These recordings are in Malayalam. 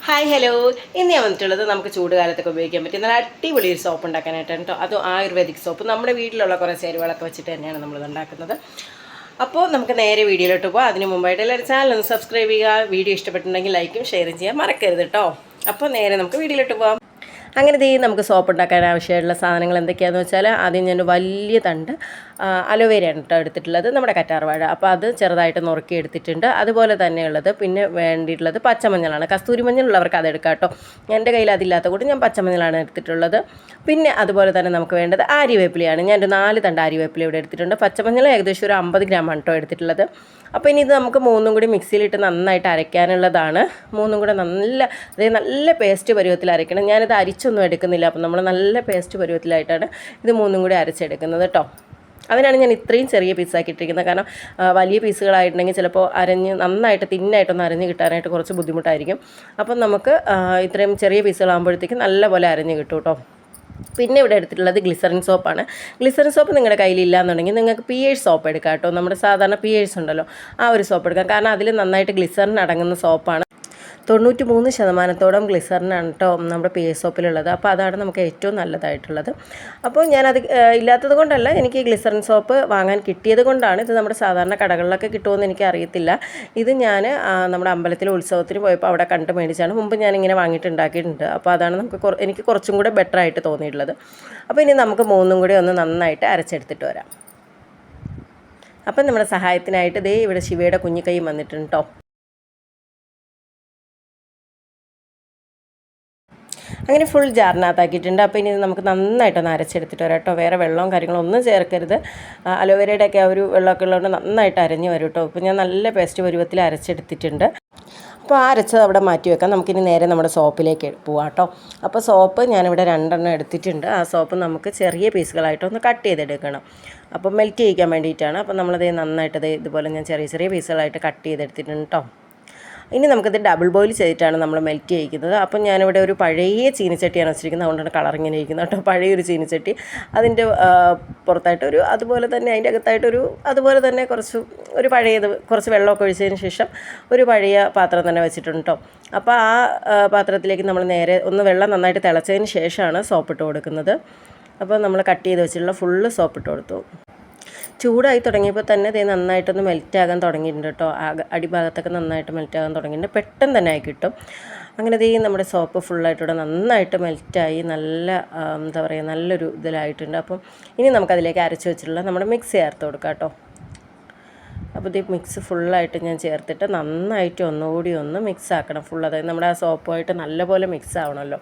ഹായ് ഹലോ, ഇന്ന് ഞാൻ വന്നിട്ടുള്ളത് നമുക്ക് ചൂടുകാലത്തൊക്കെ ഉപയോഗിക്കാൻ പറ്റിയ നല്ല അടിപൊളി ഒരു സോപ്പ് ഉണ്ടാക്കാനായിട്ടാണ് കേട്ടോ. അതും ആയുർവേദിക് സോപ്പ്. നമ്മുടെ വീട്ടിലുള്ള കുറേ ചേരുവകളൊക്കെ വെച്ചിട്ട് തന്നെയാണ് നമ്മളിത് ഉണ്ടാക്കുന്നത്. അപ്പോൾ നമുക്ക് നേരെ വീഡിയോയിലോട്ട് പോകാം. അതിന് മുമ്പായിട്ട് എല്ലാവരും ചാനൽ ഒന്ന് സബ്സ്ക്രൈബ് ചെയ്യുക. വീഡിയോ ഇഷ്ടപ്പെട്ടിട്ടുണ്ടെങ്കിൽ ലൈക്കും ഷെയറും ചെയ്യാൻ മറക്കരുത് കേട്ടോ. അപ്പോൾ നേരെ നമുക്ക് വീഡിയോയിലോട്ട് പോകാം. അങ്ങനെ നമുക്ക് സോപ്പ് ഉണ്ടാക്കാൻ ആവശ്യമായിട്ടുള്ള സാധനങ്ങൾ എന്തൊക്കെയാണെന്ന് വെച്ചാൽ, ആദ്യം ഞാൻ വലിയ തണ്ട് അലോവേരയാണ് കേട്ടോ എടുത്തിട്ടുള്ളത്, നമ്മുടെ കറ്റാർവാഴ. അപ്പോൾ അത് ചെറുതായിട്ട് നുറുക്കി എടുത്തിട്ടുണ്ട്. അതുപോലെ തന്നെയുള്ളത് പിന്നെ വേണ്ടിയിട്ടുള്ളത് പച്ചമഞ്ഞളാണ്. കസ്തൂരി മഞ്ഞളുള്ളവർക്ക് അതെടുക്കാം കേട്ടോ. എൻ്റെ കയ്യിൽ അതില്ലാത്ത കൂടി ഞാൻ പച്ചമഞ്ഞളാണ് എടുത്തിട്ടുള്ളത്. പിന്നെ അതുപോലെ തന്നെ നമുക്ക് വേണ്ടത് ആര്യവേപ്പിലയാണ്. ഞാൻ ഒരു 4 തണ്ട് ആര്യവേപ്പില ഇവിടെ എടുത്തിട്ടുണ്ട്. പച്ചമഞ്ഞൾ ഏകദേശം ഒരു 50 ഗ്രാമാണ് കേട്ടോ എടുത്തിട്ടുള്ളത്. അപ്പോൾ ഇനി ഇത് നമുക്ക് മൂന്നും കൂടി മിക്സിയിലിട്ട് നന്നായിട്ട് അരയ്ക്കാനുള്ളതാണ്. മൂന്നും കൂടെ നല്ല പേസ്റ്റ് പരുവത്തിൽ അരയ്ക്കണം. ഞാനിത് അരിച്ചൊന്നും എടുക്കുന്നില്ല. അപ്പോൾ നമ്മൾ നല്ല പേസ്റ്റ് പരുവത്തിലായിട്ടാണ് ഇത് മൂന്നും കൂടി അരച്ചെടുക്കുന്നത് കേട്ടോ. അതിനാണ് ഞാൻ ഇത്രയും ചെറിയ പീസാക്കിയിട്ടിരിക്കുന്നത്. കാരണം വലിയ പീസുകളായിട്ടുണ്ടെങ്കിൽ ചിലപ്പോൾ നന്നായിട്ട് തിന്നായിട്ടൊന്ന് അരഞ്ഞ് കിട്ടാനായിട്ട് കുറച്ച് ബുദ്ധിമുട്ടായിരിക്കും. അപ്പം നമുക്ക് ഇത്രയും ചെറിയ പീസുകളാകുമ്പോഴത്തേക്കും നല്ലപോലെ അരഞ്ഞ് കിട്ടും കേട്ടോ. പിന്നെ ഇവിടെ എടുത്തിട്ടുള്ളത് ഗ്ലിസറിൻ സോപ്പാണ്. ഗ്ലിസറിൻ സോപ്പ് നിങ്ങളുടെ കയ്യിലില്ല എന്നുണ്ടെങ്കിൽ നിങ്ങൾക്ക് പിയേഴ്സ് സോപ്പ് എടുക്കാം കേട്ടോ. നമ്മുടെ സാധാരണ പിയേഴ്സ് ഉണ്ടല്ലോ, ആ ഒരു സോപ്പ് എടുക്കാം. കാരണം അതിൽ നന്നായിട്ട് ഗ്ലിസറിൻ അടങ്ങുന്ന സോപ്പാണ്. 93% ഗ്ലിസറിനാണ് കേട്ടോ നമ്മുടെ പിയേഴ്സ് സോപ്പിലുള്ളത്. അപ്പോൾ അതാണ് നമുക്ക് ഏറ്റവും നല്ലതായിട്ടുള്ളത്. അപ്പോൾ ഞാനത് ഇല്ലാത്തത് കൊണ്ടല്ല, എനിക്ക് ഗ്ലിസറിൻ സോപ്പ് വാങ്ങാൻ കിട്ടിയത് കൊണ്ടാണ്. ഇത് നമ്മുടെ സാധാരണ കടകളിലൊക്കെ കിട്ടുമെന്ന് എനിക്ക് അറിയത്തില്ല. ഇത് ഞാൻ നമ്മുടെ അമ്പലത്തിലെ ഉത്സവത്തിന് പോയപ്പോൾ അവിടെ കണ്ട് മേടിച്ചാണ്. മുമ്പ് ഞാനിങ്ങനെ വാങ്ങിയിട്ടുണ്ടാക്കിയിട്ടുണ്ട്. അപ്പോൾ അതാണ് എനിക്ക് കുറച്ചും കൂടെ ബെറ്റർ ആയിട്ട് തോന്നിയിട്ടുള്ളത്. അപ്പോൾ ഇനി നമുക്ക് മൂന്നും കൂടി ഒന്ന് നന്നായിട്ട് അരച്ചെടുത്തിട്ട് വരാം. അപ്പം നമ്മുടെ സഹായത്തിനായിട്ട് ഇവിടെ ശിവയുടെ കുഞ്ഞിക്കൈ വന്നിട്ടുണ്ട് കേട്ടോ. അങ്ങനെ ഫുൾ ജാറിനകത്താക്കിയിട്ടുണ്ട്. അപ്പോൾ ഇനി നമുക്ക് നന്നായിട്ടൊന്ന് അരച്ചെടുത്തിട്ട് വരാം കേട്ടോ. വേറെ വെള്ളവും കാര്യങ്ങളും ഒന്നും ചേർക്കരുത്. അലോവേരയുടെയൊക്കെ ആ ഒരു വെള്ളമൊക്കെ ഉള്ളതുകൊണ്ട് നന്നായിട്ട് അരഞ്ഞ് വരും കേട്ടോ. അപ്പോൾ ഞാൻ നല്ല പേസ്റ്റ് പരുവത്തിൽ അരച്ചെടുത്തിട്ടുണ്ട്. അപ്പോൾ ആ അരച്ചത് അവിടെ മാറ്റി വെക്കാം. നമുക്കിനി നേരെ നമ്മുടെ സോപ്പിലേക്ക് പോവാം കേട്ടോ. അപ്പോൾ സോപ്പ് ഞാനിവിടെ 2 എണ്ണം എടുത്തിട്ടുണ്ട്. ആ സോപ്പ് നമുക്ക് ചെറിയ പീസുകളായിട്ടൊന്ന് കട്ട് ചെയ്തെടുക്കണം. അപ്പോൾ മെൽറ്റ് ചെയ്യിക്കാൻ വേണ്ടിയിട്ടാണ്. അപ്പോൾ നമ്മളത് നന്നായിട്ട് ഇതുപോലെ ഞാൻ ചെറിയ പീസുകളായിട്ട് കട്ട് ചെയ്തെടുത്തിട്ടുണ്ട് കേട്ടോ. ഇനി നമുക്കിത് ഡബിൾ ബോയിൽ ചെയ്തിട്ടാണ് നമ്മൾ മെൽറ്റ് ചെയ്യിക്കുന്നത്. അപ്പം ഞാനിവിടെ ഒരു പഴയ ചീനിച്ചട്ടിയാണ് വെച്ചിരിക്കുന്നത്. അതുകൊണ്ടാണ് കളർ ഇങ്ങനെ ഇരിക്കുന്നത് കേട്ടോ. പഴയൊരു ചീനിച്ചട്ടി, അതിൻ്റെ പുറത്തായിട്ട് അതുപോലെ തന്നെ അതിൻ്റെ അകത്തായിട്ടൊരു അതുപോലെ തന്നെ കുറച്ച് വെള്ളമൊക്കെ ഒഴിച്ചതിന് ശേഷം ഒരു പഴയ പാത്രം തന്നെ വെച്ചിട്ടുണ്ട് കേട്ടോ. അപ്പോൾ ആ പാത്രത്തിലേക്ക് നമ്മൾ നേരെ വെള്ളം നന്നായിട്ട് തിളച്ചതിന് ശേഷമാണ് സോപ്പിട്ട് കൊടുക്കുന്നത്. അപ്പോൾ നമ്മൾ കട്ട് ചെയ്ത് വെച്ചിട്ടുള്ള ഫുള്ള് സോപ്പിട്ട് കൊടുത്തു. ചൂടായി തുടങ്ങിയപ്പോൾ തന്നെ നന്നായിട്ടൊന്ന് മെൽറ്റാകാൻ തുടങ്ങിയിട്ടുണ്ട് കേട്ടോ. അടിഭാഗത്തൊക്കെ നന്നായിട്ട് മെൽറ്റാകാൻ തുടങ്ങിയിട്ടുണ്ട്. പെട്ടെന്ന് തന്നെ ആയി കിട്ടും. അങ്ങനെ നമ്മുടെ സോപ്പ് ഫുള്ളായിട്ടിവിടെ നന്നായിട്ട് മെൽറ്റായി നല്ലൊരു ഇതിലായിട്ടുണ്ട്. അപ്പം ഇനി നമുക്കതിലേക്ക് അരച്ച് വെച്ചിട്ടുള്ള നമ്മുടെ മിക്സ് ചേർത്ത് കൊടുക്കാം കേട്ടോ. അപ്പോൾ മിക്സ് ഫുള്ളായിട്ട് ഞാൻ ചേർത്തിട്ട് നന്നായിട്ട് ഒന്നുകൂടി മിക്സ് ആക്കണം ഫുൾ. അതായത് നമ്മുടെ ആ സോപ്പുമായിട്ട് നല്ലപോലെ മിക്സ് ആവണമല്ലോ.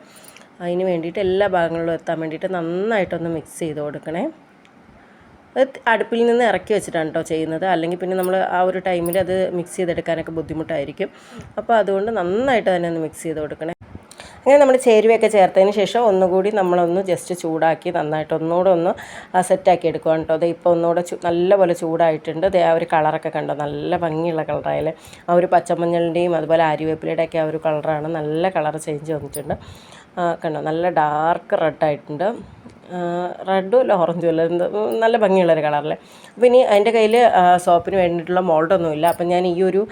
അതിന് വേണ്ടിയിട്ട് എല്ലാ ഭാഗങ്ങളിലും എത്താൻ വേണ്ടിയിട്ട് നന്നായിട്ടൊന്ന് മിക്സ് ചെയ്ത് കൊടുക്കണേ. അടുപ്പിൽ നിന്ന് ഇറക്കി വെച്ചിട്ടാണ് കേട്ടോ ചെയ്യുന്നത്. അല്ലെങ്കിൽ പിന്നെ നമ്മൾ ആ ഒരു ടൈമിൽ അത് മിക്സ് ചെയ്തെടുക്കാനൊക്കെ ബുദ്ധിമുട്ടായിരിക്കും. അപ്പോൾ അതുകൊണ്ട് നന്നായിട്ട് തന്നെ ഒന്ന് മിക്സ് ചെയ്ത് കൊടുക്കണേ. അങ്ങനെ നമ്മൾ ചേരുവയൊക്കെ ചേർത്തതിന് ശേഷം ഒന്നുകൂടി നമ്മളൊന്ന് ജസ്റ്റ് ചൂടാക്കി നന്നായിട്ട് ഒന്നുകൂടെ സെറ്റാക്കി എടുക്കുകയാണ് കേട്ടോ. ഇപ്പോൾ ഒന്നുകൂടെ നല്ലപോലെ ചൂടായിട്ടുണ്ട്. ആ ഒരു കളറൊക്കെ കണ്ടോ, നല്ല ഭംഗിയുള്ള കളറായാലേ. ആ ഒരു പച്ചമഞ്ഞളിൻ്റെയും അതുപോലെ ആര്യവേപ്പിലയുടെയൊക്കെ ആ ഒരു കളറാണ്. നല്ല കളർ ചേഞ്ച് വന്നിട്ടുണ്ട് കണ്ടോ. നല്ല ഡാർക്ക് റെഡായിട്ടുണ്ട്. റെഡും അല്ല ഓറഞ്ചും അല്ല, നല്ല ഭംഗിയുള്ളൊരു കളറല്ലേ. അപ്പോൾ ഇനി എൻ്റെ കയ്യിൽ സോപ്പിന് വേണ്ടിയിട്ടുള്ള മോൾഡൊന്നുമില്ല. അപ്പം ഞാൻ ഈ ഒരു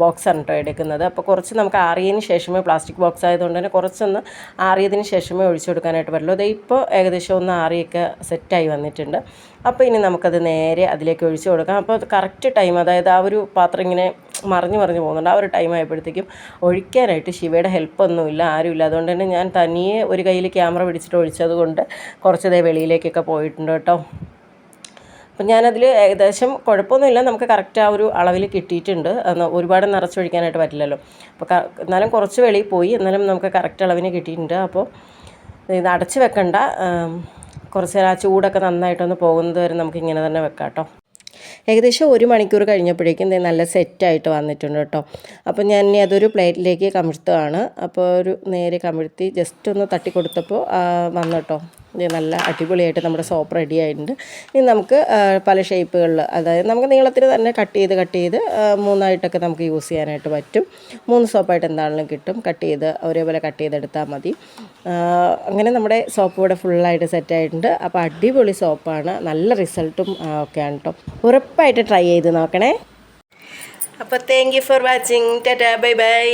ബോക്സാണ് കേട്ടോ എടുക്കുന്നത്. അപ്പോൾ കുറച്ച് നമുക്ക് ആറിയതിന് ശേഷമേ, പ്ലാസ്റ്റിക് ബോക്സ് ആയതുകൊണ്ട് തന്നെ കുറച്ചൊന്ന് ആറിയതിന് ശേഷമേ ഒഴിച്ചു കൊടുക്കാനായിട്ട് പറ്റുള്ളൂ. ഇപ്പോൾ ഏകദേശം ഒന്ന് ആറിയൊക്കെ സെറ്റായി വന്നിട്ടുണ്ട്. അപ്പോൾ ഇനി നമുക്കത് നേരെ അതിലേക്ക് ഒഴിച്ചു കൊടുക്കാം. അപ്പോൾ കറക്റ്റ് ടൈം, അതായത് ആ ഒരു പാത്രം ഇങ്ങനെ മറിഞ്ഞ് പോകുന്നുണ്ട്. ആ ഒരു ടൈം ആയപ്പോഴത്തേക്കും ഒഴിക്കാനായിട്ട് ശിവയുടെ ഹെൽപ്പൊന്നുമില്ല, ആരുമില്ല. അതുകൊണ്ട് തന്നെ ഞാൻ തനിയെ ഒരു കയ്യിൽ ക്യാമറ പിടിച്ചിട്ട് ഒഴിച്ചത് കൊണ്ട് കുറച്ചതേ വെളിയിലേക്കൊക്കെ പോയിട്ടുണ്ട് കേട്ടോ. അപ്പം ഞാനതിൽ ഏകദേശം കുഴപ്പമൊന്നുമില്ല, നമുക്ക് കറക്റ്റ് ആ ഒരു അളവിൽ കിട്ടിയിട്ടുണ്ട്. ഒരുപാട് നിറച്ചൊഴിക്കാനായിട്ട് പറ്റില്ലല്ലോ. അപ്പോൾ എന്നാലും കുറച്ച് വെളിയിൽ പോയി, എന്നാലും നമുക്ക് കറക്റ്റ് അളവിന് കിട്ടിയിട്ടുണ്ട്. അപ്പോൾ ഇത് അടച്ച് വെക്കണ്ട, കുറച്ച് നേരം ആ ചൂടൊക്കെ നന്നായിട്ടൊന്ന് പോകുന്നത് വരെ നമുക്ക് ഇങ്ങനെ തന്നെ വെക്കാം കേട്ടോ. ഏകദേശം 1 മണിക്കൂർ കഴിഞ്ഞപ്പോഴേക്കും നല്ല സെറ്റായിട്ട് വന്നിട്ടുണ്ട് കേട്ടോ. അപ്പോൾ ഞാൻ ഇനി അതൊരു പ്ലേറ്റിലേക്ക് കമിഴ്ത്തുകയാണ്. അപ്പോൾ നേരെ കമിഴ്ത്തി ജസ്റ്റ് ഒന്ന് തട്ടി കൊടുത്തപ്പോൾ വന്നു കേട്ടോ. നല്ല അടിപൊളിയായിട്ട് നമ്മുടെ സോപ്പ് റെഡി ആയിട്ടുണ്ട്. ഇനി നമുക്ക് പല ഷേപ്പുകളിൽ, അതായത് നമുക്ക് നീളത്തിൽ തന്നെ കട്ട് ചെയ്ത് 3ആയിട്ടൊക്കെ നമുക്ക് യൂസ് ചെയ്യാനായിട്ട് പറ്റും. 3 സോപ്പായിട്ട് എന്താണെങ്കിലും കിട്ടും. ഒരേപോലെ കട്ട് ചെയ്തെടുത്താൽ മതി. അങ്ങനെ നമ്മുടെ സോപ്പ് ഇവിടെ ഫുള്ളായിട്ട് സെറ്റായിട്ടുണ്ട്. അപ്പോൾ അടിപൊളി സോപ്പാണ്, നല്ല റിസൾട്ടും ഒക്കെയാണ് കേട്ടോ. ഉറപ്പായിട്ട് ട്രൈ ചെയ്ത് നോക്കണേ. അപ്പോൾ thank you for watching. Tata, bye bye.